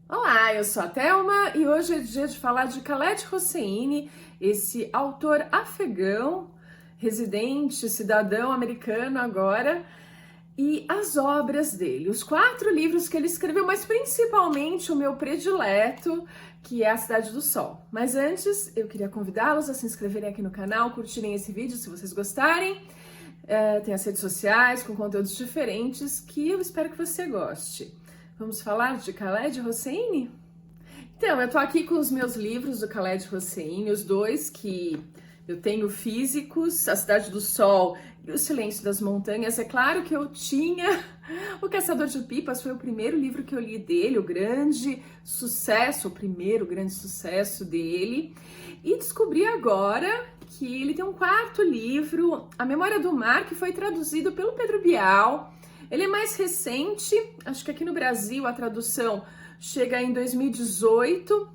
Olá, eu sou a Thelma e hoje é dia de falar de Khaled Hosseini, esse autor afegão, residente, cidadão americano agora, e as obras dele, os 4 livros que ele escreveu, mas principalmente o meu predileto, que é A Cidade do Sol. Mas antes, eu queria convidá-los a se inscreverem aqui no canal, curtirem esse vídeo se vocês gostarem. Tem as redes sociais com conteúdos diferentes que eu espero que você goste. Vamos falar de Khaled Hosseini? Então, eu tô aqui com os meus livros do Khaled Hosseini, os 2 que eu tenho físicos, A Cidade do Sol e O Silêncio das Montanhas. É claro que eu tinha O Caçador de Pipas, foi o primeiro livro que eu li dele, o grande sucesso, o primeiro grande sucesso dele. E descobri agora que ele tem um 4º livro, A Memória do Mar, que foi traduzido pelo Pedro Bial. Ele é mais recente, acho que aqui no Brasil a tradução chega em 2018.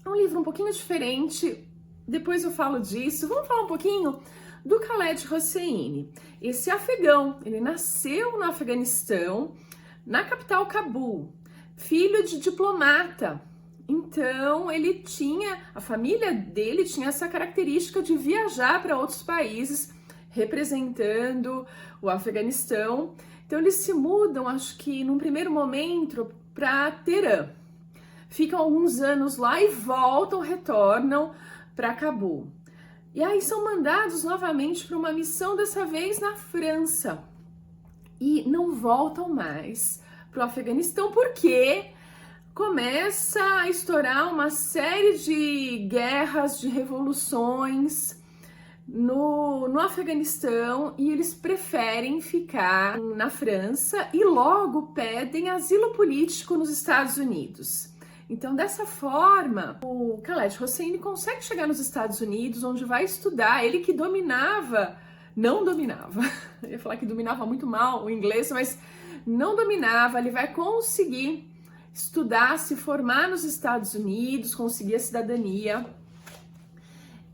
É um livro um pouquinho diferente, depois eu falo disso. Vamos falar um pouquinho do Khaled Hosseini. Esse afegão, ele nasceu no Afeganistão, na capital Cabul, filho de diplomata. Então a família dele tinha essa característica de viajar para outros países, representando o Afeganistão. Então eles se mudam, acho que num primeiro momento, para Teherã. Ficam alguns anos lá e retornam para Cabul. E aí são mandados novamente para uma missão, dessa vez na França. E não voltam mais para o Afeganistão porque começa a estourar uma série de guerras, de revoluções no Afeganistão, e eles preferem ficar na França e logo pedem asilo político nos Estados Unidos. Então, dessa forma, o Khaled Hosseini consegue chegar nos Estados Unidos, onde vai estudar. Ele que não dominava, eu ia falar que dominava muito mal o inglês, mas não dominava. Ele vai conseguir estudar, se formar nos Estados Unidos, conseguir a cidadania.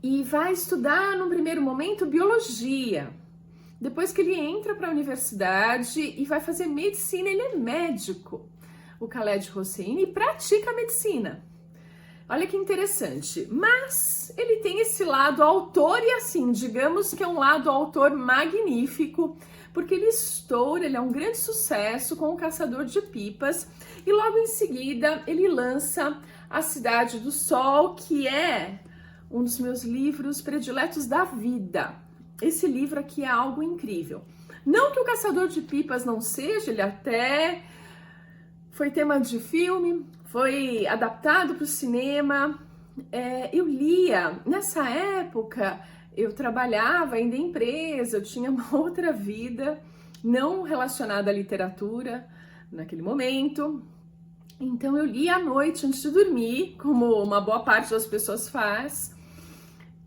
E vai estudar, num primeiro momento, biologia. Depois que ele entra para a universidade e vai fazer medicina, ele é médico, o Khaled Hosseini, e pratica a medicina. Olha que interessante. Mas ele tem esse lado autor, e assim, digamos que é um lado autor magnífico, porque ele estoura, ele é um grande sucesso com O Caçador de Pipas, e logo em seguida ele lança A Cidade do Sol, que é um dos meus livros prediletos da vida. Esse livro aqui é algo incrível. Não que O Caçador de Pipas não seja, ele até foi tema de filme, foi adaptado para o cinema. Eu lia, nessa época, eu trabalhava ainda em empresa, eu tinha uma outra vida, não relacionada à literatura naquele momento. Então eu lia à noite antes de dormir, como uma boa parte das pessoas faz.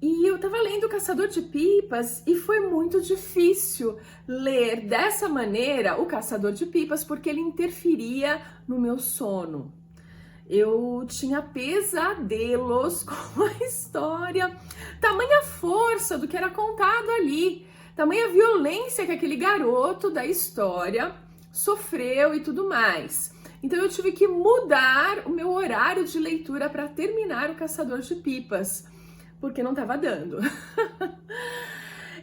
E eu tava lendo O Caçador de Pipas e foi muito difícil ler dessa maneira O Caçador de Pipas, porque ele interferia no meu sono. Eu tinha pesadelos com a história, tamanha força do que era contado ali, tamanha violência que aquele garoto da história sofreu e tudo mais. Então eu tive que mudar o meu horário de leitura para terminar O Caçador de Pipas, porque não estava dando.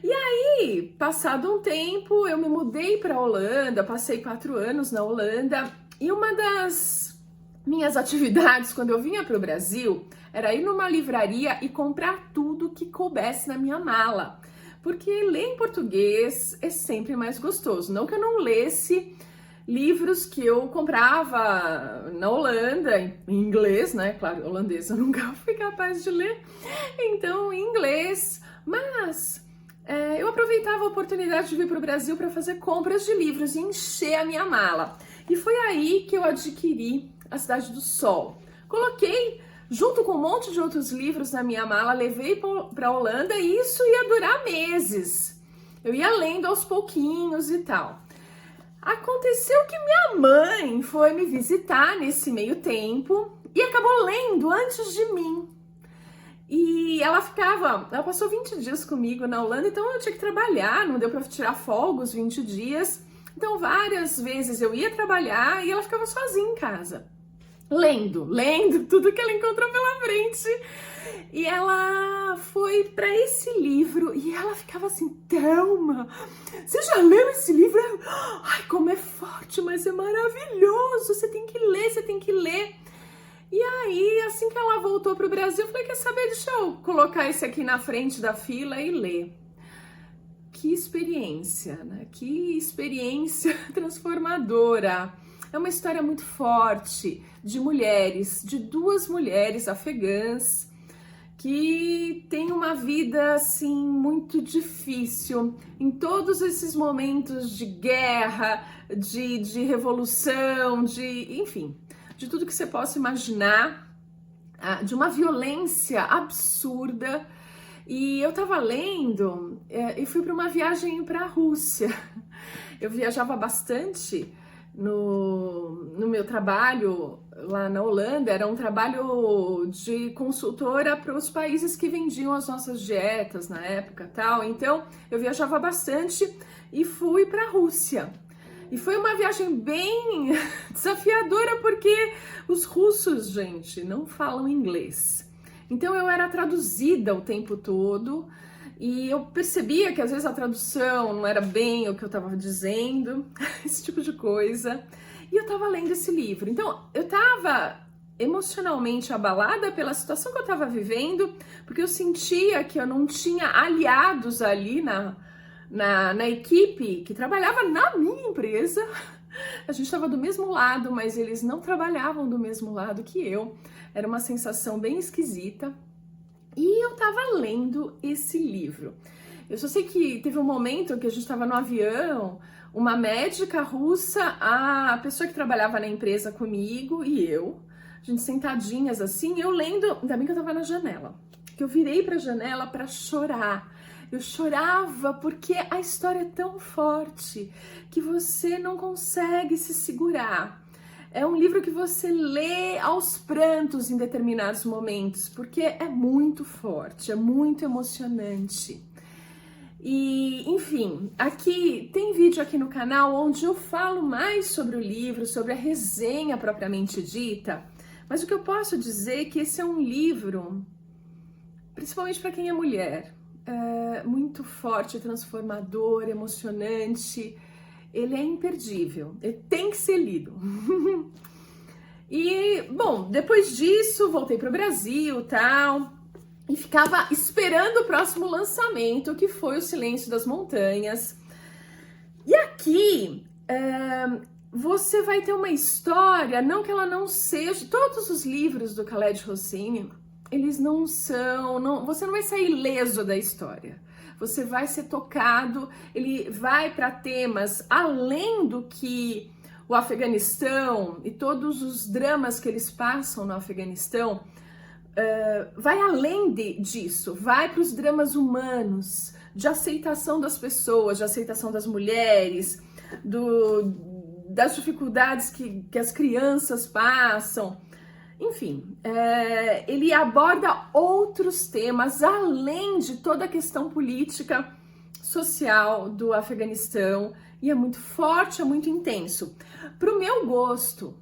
E aí, passado um tempo, eu me mudei para a Holanda, passei 4 anos na Holanda, e uma das minhas atividades quando eu vinha para o Brasil era ir numa livraria e comprar tudo que coubesse na minha mala, porque ler em português é sempre mais gostoso. Não que eu não lesse livros que eu comprava na Holanda, em inglês, né? Claro, holandês eu nunca fui capaz de ler, então em inglês, mas eu aproveitava a oportunidade de vir para o Brasil para fazer compras de livros e encher a minha mala. E foi aí que eu adquiri A Cidade do Sol. Coloquei junto com um monte de outros livros na minha mala, levei para a Holanda e isso ia durar meses. Eu ia lendo aos pouquinhos e tal. Aconteceu que minha mãe foi me visitar nesse meio tempo e acabou lendo antes de mim. E ela passou 20 dias comigo na Holanda, então eu tinha que trabalhar, não deu para tirar folga os 20 dias. Então várias vezes eu ia trabalhar e ela ficava sozinha em casa. lendo tudo que ela encontrou pela frente. E ela foi para esse livro e ela ficava assim, Thelma, você já leu esse livro? Ai, como é forte, mas é maravilhoso, você tem que ler, você tem que ler. E aí, assim que ela voltou pro Brasil, eu falei, quer saber, deixa eu colocar esse aqui na frente da fila e ler. Que experiência, né? Que experiência transformadora. É uma história muito forte de mulheres, de duas mulheres afegãs que têm uma vida assim muito difícil em todos esses momentos de guerra, de revolução, enfim, de tudo que você possa imaginar, de uma violência absurda. E eu tava lendo e fui para uma viagem para a Rússia. Eu viajava bastante no meu trabalho lá na Holanda, era um trabalho de consultora para os países que vendiam as nossas dietas na época, tal. Então, eu viajava bastante e fui para a Rússia. E foi uma viagem bem desafiadora porque os russos, gente, não falam inglês. Então eu era traduzida o tempo todo e eu percebia que às vezes a tradução não era bem o que eu estava dizendo, esse tipo de coisa. E eu estava lendo esse livro. Então eu estava emocionalmente abalada pela situação que eu estava vivendo, porque eu sentia que eu não tinha aliados ali na equipe que trabalhava na minha empresa. A gente estava do mesmo lado, mas eles não trabalhavam do mesmo lado que eu. Era uma sensação bem esquisita. E eu estava lendo esse livro. Eu só sei que teve um momento que a gente estava no avião, uma médica russa, a pessoa que trabalhava na empresa comigo e eu, a gente sentadinhas assim, eu lendo, ainda bem que eu estava na janela, que eu virei para a janela para chorar. Eu chorava porque a história é tão forte que você não consegue se segurar. É um livro que você lê aos prantos em determinados momentos, porque é muito forte, é muito emocionante. E, enfim, aqui tem vídeo aqui no canal onde eu falo mais sobre o livro, sobre a resenha propriamente dita, mas o que eu posso dizer é que esse é um livro, principalmente para quem é mulher, muito forte, transformador, emocionante. Ele é imperdível, ele tem que ser lido. E, bom, depois disso, voltei para o Brasil, tal, e ficava esperando o próximo lançamento, que foi O Silêncio das Montanhas. E aqui, você vai ter uma história, não que ela não seja... Todos os livros do Khaled Hosseini, eles não são... você não vai sair ileso da história. Você vai ser tocado, ele vai para temas além do que o Afeganistão e todos os dramas que eles passam no Afeganistão, vai além disso, vai para os dramas humanos, de aceitação das pessoas, de aceitação das mulheres, das dificuldades que as crianças passam. Enfim, ele aborda outros temas além de toda a questão política, social do Afeganistão e é muito forte, é muito intenso. Para o meu gosto,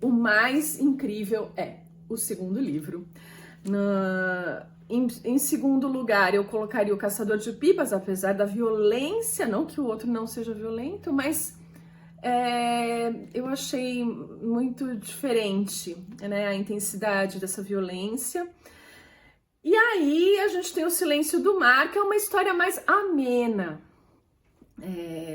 o mais incrível é o segundo livro. Em segundo lugar, eu colocaria O Caçador de Pipas, apesar da violência, não que o outro não seja violento, mas... eu achei muito diferente, né, a intensidade dessa violência. E aí a gente tem O Silêncio do Mar, que é uma história mais amena,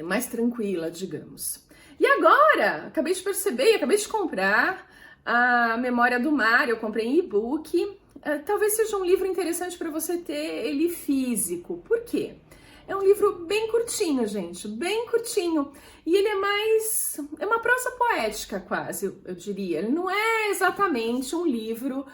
mais tranquila, digamos. E agora, acabei de perceber, acabei de comprar a Memória do Mar, eu comprei em e-book. Talvez seja um livro interessante para você ter ele físico. Por quê? É um livro bem curtinho, gente, bem curtinho. E ele é uma prosa poética quase, eu diria. Ele não é exatamente um livro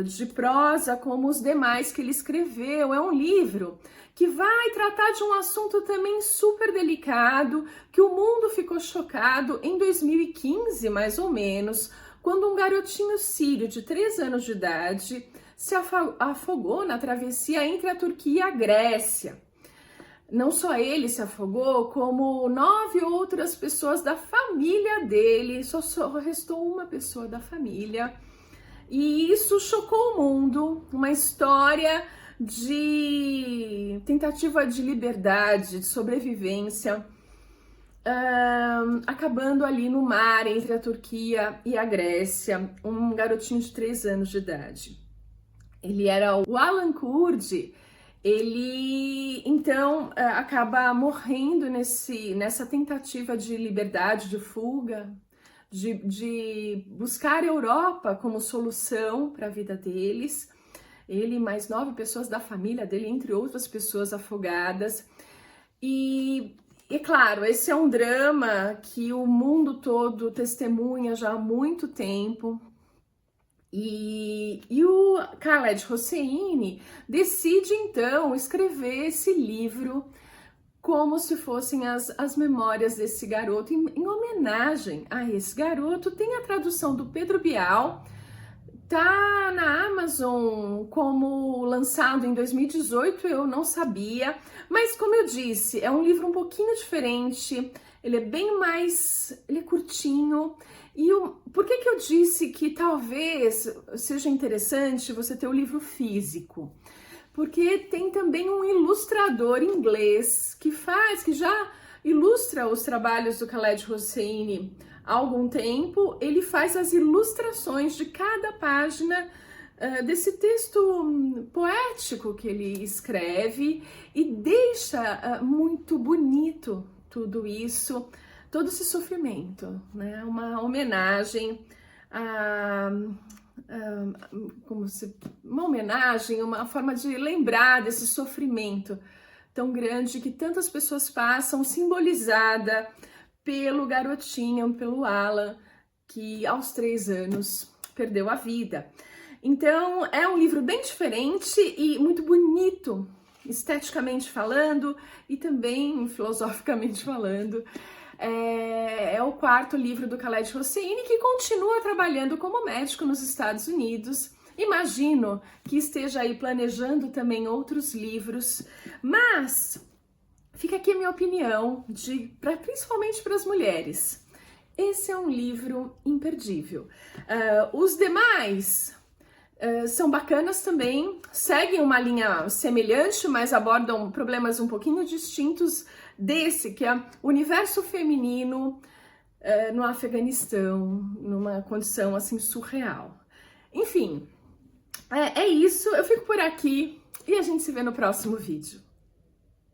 de prosa como os demais que ele escreveu. É um livro que vai tratar de um assunto também super delicado, que o mundo ficou chocado em 2015, mais ou menos, quando um garotinho sírio de 3 anos de idade se afogou na travessia entre a Turquia e a Grécia. não só ele se afogou, como 9 outras pessoas da família dele, só restou uma pessoa da família. E isso chocou o mundo, uma história de tentativa de liberdade, de sobrevivência, acabando ali no mar entre a Turquia e a Grécia, um garotinho de 3 anos de idade. Ele era o Alan Kurdi. Ele então acaba morrendo nessa tentativa de liberdade, de fuga, de buscar a Europa como solução para a vida deles. Ele e mais 9 pessoas da família dele, entre outras pessoas afogadas. E claro, esse é um drama que o mundo todo testemunha já há muito tempo. E o Khaled Hosseini decide então escrever esse livro como se fossem as memórias desse garoto, em homenagem a esse garoto. Tem a tradução do Pedro Bial, tá na Amazon como lançado em 2018, eu não sabia, mas como eu disse, é um livro um pouquinho diferente, ele é bem mais, ele é curtinho. E por que eu disse que talvez seja interessante você ter o livro físico? Porque tem também um ilustrador inglês que já ilustra os trabalhos do Khaled Hosseini há algum tempo. Ele faz as ilustrações de cada página desse texto poético que ele escreve e deixa muito bonito tudo isso, todo esse sofrimento, né? Uma homenagem uma forma de lembrar desse sofrimento tão grande que tantas pessoas passam, simbolizada pelo garotinho, pelo Alan, que aos 3 anos perdeu a vida. Então é um livro bem diferente e muito bonito, esteticamente falando e também filosoficamente falando. É o 4º livro do Khaled Hosseini, que continua trabalhando como médico nos Estados Unidos. Imagino que esteja aí planejando também outros livros, mas fica aqui a minha opinião, principalmente para as mulheres. Esse é um livro imperdível. Os demais são bacanas também, seguem uma linha semelhante, mas abordam problemas um pouquinho distintos desse, que é o universo feminino no Afeganistão, numa condição assim surreal. Enfim, é isso, eu fico por aqui e a gente se vê no próximo vídeo.